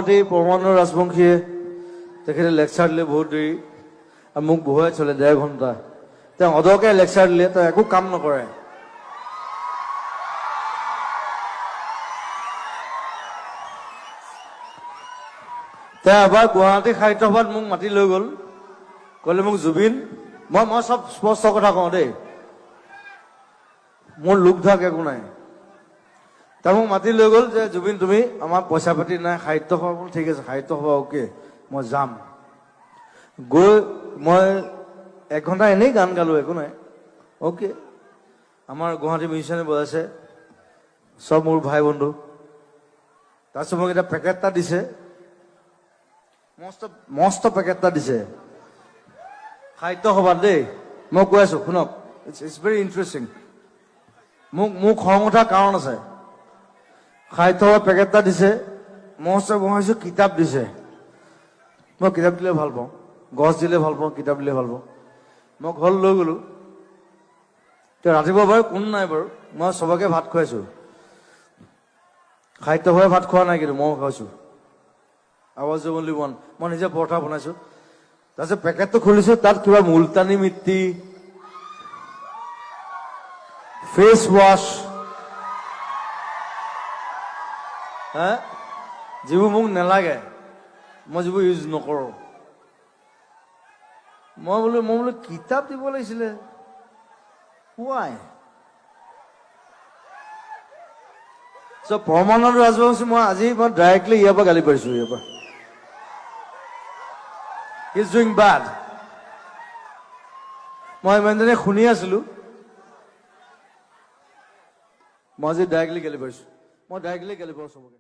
গুৱাহাটী পৰমানন্দ ৰাজবংশীয়ে তেখেতে লেকচাৰ দিলে বহুত দেৰি আৰু মোক বহুৱাই চলে 1.5 ঘণ্টা তেওঁ অদৰকাৰী লেকচাৰ দিলে তেওঁ একো কাম নকৰে তেওঁ এবাৰ গুৱাহাটী সাহিত্য সভাত মোক মাতি লৈ গ'ল ক'লে মোক জুবিন মই সব স্পষ্ট কথা কওঁ দেই মোৰ লোক ধাক একো নাই তেওঁ মোক মাতি লৈ গ'ল যে জুবিন তুমি আমাৰ পইচা পাতি নাই সাহিত্য সভা ঠিক আছে সাহিত্য সভা অ'কে মই যাম গৈ মই 1 ঘণ্টা এনেই গান গালো একো নাই অ'কে আমাৰ গুৱাহাটী মিউজিচিয়ানে বজাইছে সব মোৰ ভাই বন্ধু তাৰপিছত মোক এটা পেকেট এটা দিছে মস্ত পেকেট এটা দিছে সাহিত্য সভাত দেই মই কৈ আছো শুনক ইটছ ভেৰি ইণ্টাৰেষ্টিং মোক খং উঠা কাৰণ আছে সাহিত্য সভাত পেকেট এটা দিছে মস্ত বহাইছো কিতাপ দিছে মই কিতাপ দিলে ভাল পাওঁ গছ দিলে ভাল পাওঁ কিতাপ দিলে ভাল পাওঁ মই ঘৰ লৈ গ'লো তেওঁ ৰাতিপুৱা বাৰু কোনো নাই বাৰু মই চবকে ভাত খুৱাইছো সাহিত্য সভাই ভাত খোৱা নাই কিন্তু মই খাইছো আৱাজ অনলি ওৱান মই নিজে পৰঠা বনাইছো তাৰপিছত পেকেটটো খুলিছো তাত কিবা মুলতানী মিট্টি ফেচ ৱাছ হা যিবোৰ মোক নালাগে মই যিবোৰ ইউজ নকৰো মই বোলো কিতাপ দিব লাগিছিলে ৱাই পৰমানন্দ ৰাজবংশী মই ডাইৰেক্টলি ইয়াৰ পৰা গালি পাৰিছো ইয়াৰ পৰা He's doing bad. মই ইমানজনে শুনি আছিলো মই আজি ডাইৰেক্টলি গালি পাৰিছো মই ডাইৰেক্টলি গালি পাৰো চবকে